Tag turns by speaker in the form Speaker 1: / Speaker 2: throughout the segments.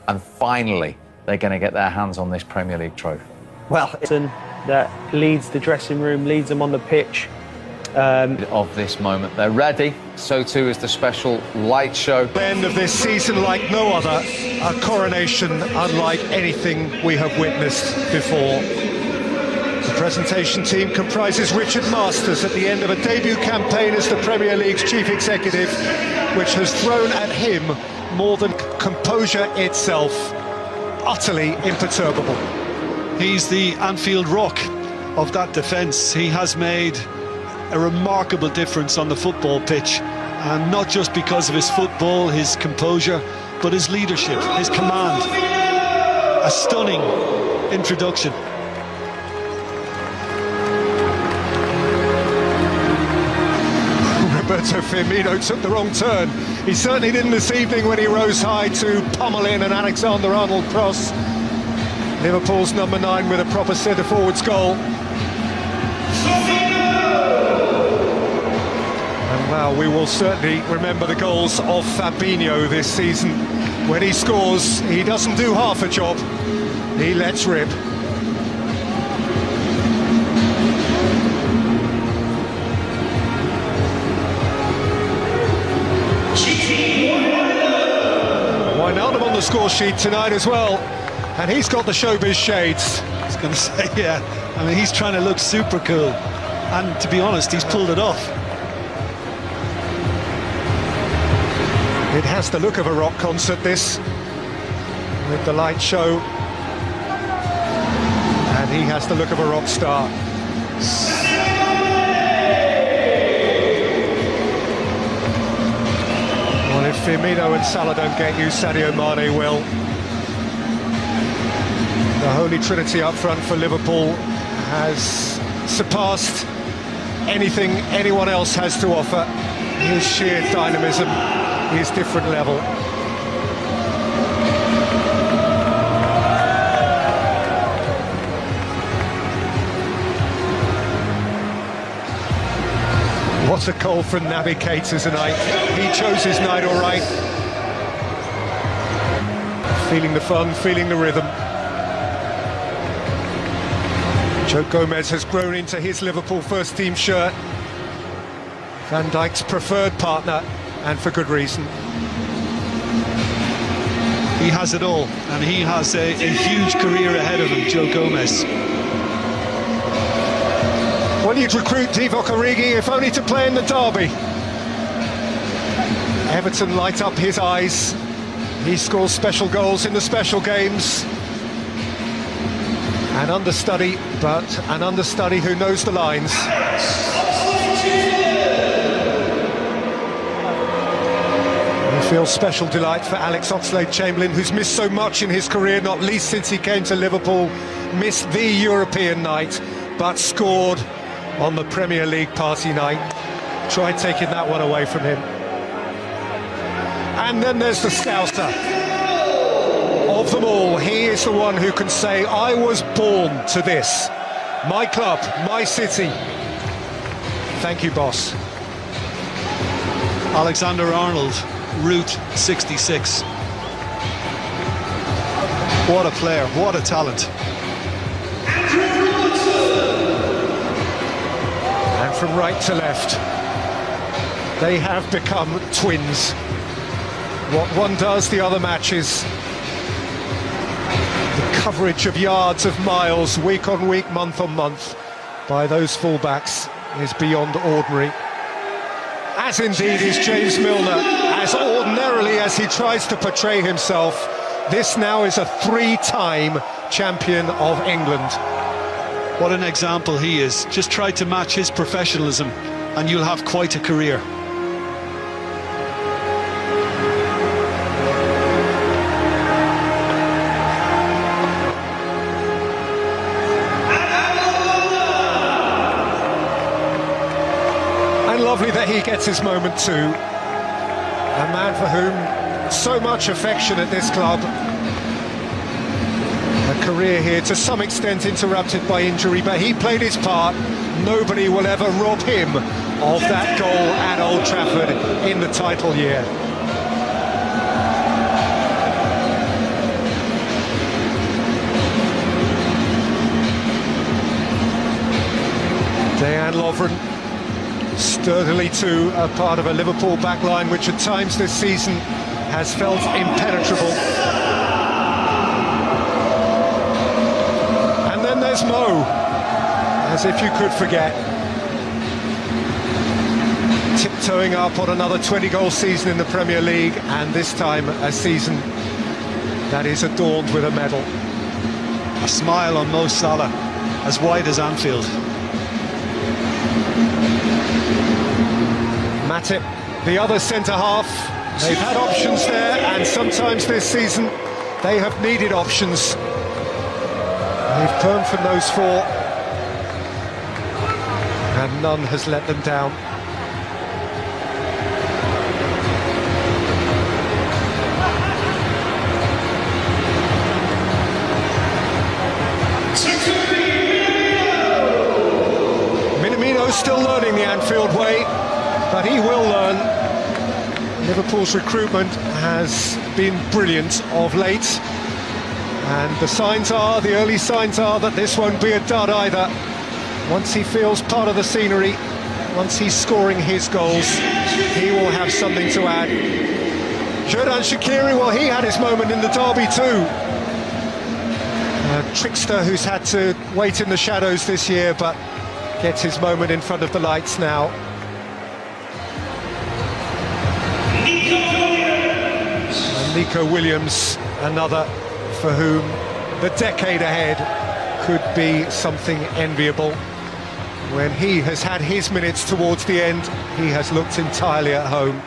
Speaker 1: and finally they're going to get their hands on this Premier League trophy.
Speaker 2: Well, that leads the dressing room, leads them on the pitch.
Speaker 1: Of this moment, they're ready. So too is the special light show.
Speaker 3: The end of this season like no other, a coronation unlike anything we have witnessed before. The presentation team comprises Richard Masters at the end of a debut campaign as the Premier League's chief executive, which has thrown at him more than composure itself, utterly imperturbable.
Speaker 4: He's the Anfield rock of that defence. He has made a remarkable difference on the football pitch, and not just because of his football, his composure, but his leadership, his command. A stunning introduction.
Speaker 3: Roberto Firmino took the wrong turn. He certainly didn't this evening when he rose high to pummel in an Alexander-Arnold cross. Liverpool's number 9 with a proper centre-forwards goal. And wow, we will certainly remember the goals of Fabinho this season. When he scores, he doesn't do half a job. He lets rip. Wijnaldum on the score sheet tonight as well. And he's got the showbiz shades.
Speaker 4: I was going to say, yeah. I mean, he's trying to look super cool. And to be honest, he's pulled it off.
Speaker 3: It has the look of a rock concert, this, with the light show. And he has the look of a rock star. Well, if Firmino and Salah don't get you, Sadio Mane will. The Holy Trinity up front for Liverpool has surpassed anything anyone else has to offer. His sheer dynamism, his different level. What a call from Naby Keita tonight. He chose his night all right. Feeling the fun, feeling the rhythm. Joe Gomez has grown into his Liverpool first team shirt. Van Dijk's preferred partner, and for good reason.
Speaker 4: He has it all, and he has a huge career ahead of him, Joe Gomez.
Speaker 3: Well, you'd recruit Divock Origi if only to play in the derby. Everton light up his eyes. He scores special goals in the special games. An understudy, but an understudy who knows the lines. We feel special delight for Alex Oxlade-Chamberlain, who's missed so much in his career, not least since he came to Liverpool, missed the European night, but scored on the Premier League party night. Tried taking that one away from him. And then there's the Scouser. Of them all, he is the one who can say, I was born to this. My club, my city. Thank you, boss.
Speaker 4: Alexander-Arnold, Route 66. What a player, what a talent.
Speaker 3: And from right to left, they have become twins. What one does, the other matches. The coverage of yards, of miles, week on week, month on month, by those fullbacks is beyond ordinary. As indeed is James Milner, as ordinarily as he tries to portray himself. This now is a 3-time champion of England.
Speaker 4: What an example he is. Just try to match his professionalism and you'll have quite a career.
Speaker 3: And lovely that he gets his moment too. A man for whom so much affection at this club. A career here to some extent interrupted by injury, but he played his part. Nobody will ever rob him of that goal at Old Trafford in the title year. Lovren. Sturdily too, a part of a Liverpool backline which at times this season has felt impenetrable. And then there's Mo, as if you could forget. Tiptoeing up on another 20-goal season in the Premier League, and this time a season that is adorned with a medal.
Speaker 4: A smile on Mo Salah, as wide as Anfield.
Speaker 3: Matip, the other centre-half, they've had options there, and sometimes this season they have needed options. They've turned from those four, and none has let them down. Still learning the Anfield way, but he will learn. Liverpool's recruitment has been brilliant of late, and the early signs are that this won't be a dud either. Once he feels part of the scenery, once he's scoring his goals, he will have something to add. Xherdan Shaqiri, well, he had his moment in the derby too. A trickster who's had to wait in the shadows this year, but gets his moment in front of the lights now. And Nico Williams, another for whom the decade ahead could be something enviable. When he has had his minutes towards the end, he has looked entirely at home.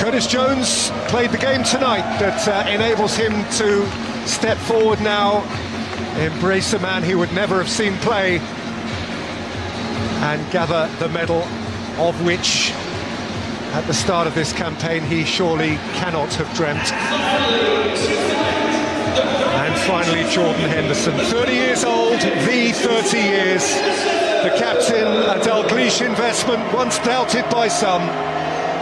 Speaker 3: Curtis Jones played the game tonight that enables him to step forward now, embrace a man he would never have seen play, and gather the medal of which at the start of this campaign he surely cannot have dreamt. And finally Jordan Henderson, 30 years old, the 30 years. The captain, a Dalglish investment once doubted by some.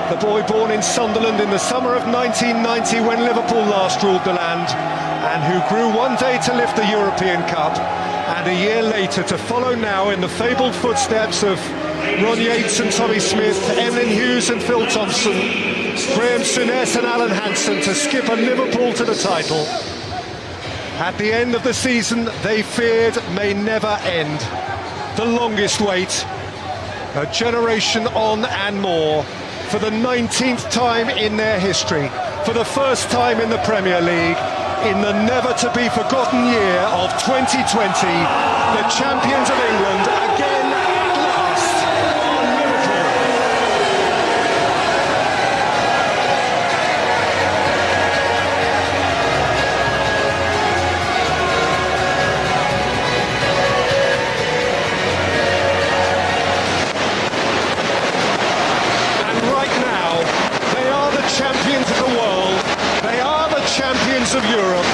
Speaker 3: The boy born in Sunderland in the summer of 1990 when Liverpool last ruled the land, and who grew one day to lift the European Cup, and a year later to follow now in the fabled footsteps of Ron Yates and Tommy Smith, Emlyn Hughes and Phil Thompson, Graham Souness and Alan Hansen to skip a Liverpool to the title. At the end of the season they feared may never end. The longest wait, a generation on and more. For the 19th time in their history, for the first time in the Premier League, in the never-to-be-forgotten year of 2020, the champions of England again at last are Liverpool. Champions of the world, they are the champions of Europe,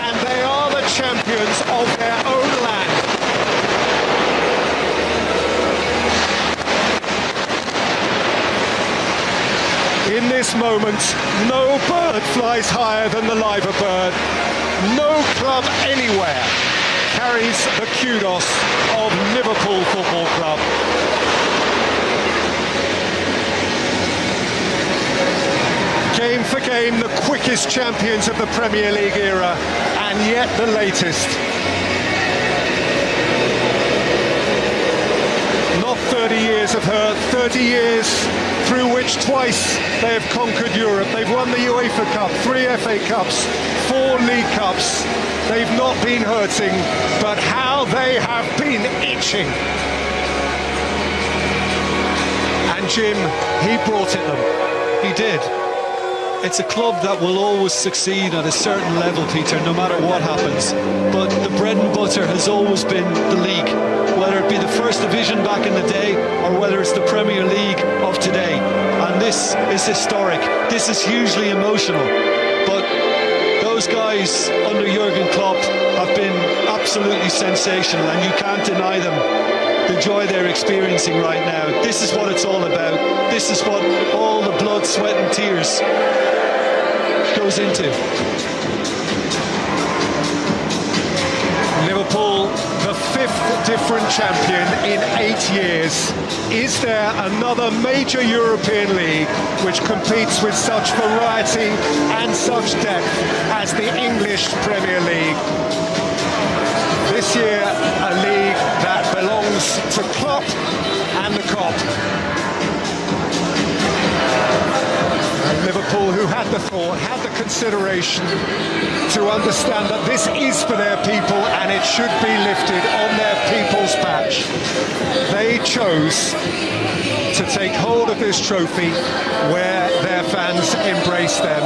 Speaker 3: and they are the champions of their own land. In this moment, no bird flies higher than the liver bird. No club anywhere carries the kudos of Liverpool Football Club. Game for game, the quickest champions of the Premier League era, and yet the latest. Not 30 years of hurt, 30 years through which twice they have conquered Europe. They've won the UEFA Cup, 3 FA Cups, 4 League Cups. They've not been hurting, but how they have been itching. And Jim, he brought it them.
Speaker 4: He did. It's a club that will always succeed at a certain level, Peter, no matter what happens. But the bread and butter has always been the league, whether it be the First Division back in the day or whether it's the Premier League of today. And this is historic. This is hugely emotional. But those guys under Jurgen Klopp have been absolutely sensational, and you can't deny them the joy they're experiencing right now. This is what it's all about. This is what all the blood, sweat and tears goes into.
Speaker 3: Liverpool, the fifth different champion in 8 years. Is there another major European league which competes with such variety and such depth as the English Premier League? This year, a league that belongs to Klopp and the Kop. And Liverpool, who had the thought, had the consideration to understand that this is for their people and it should be lifted on their people's patch. They chose to take hold of this trophy where their fans embrace them.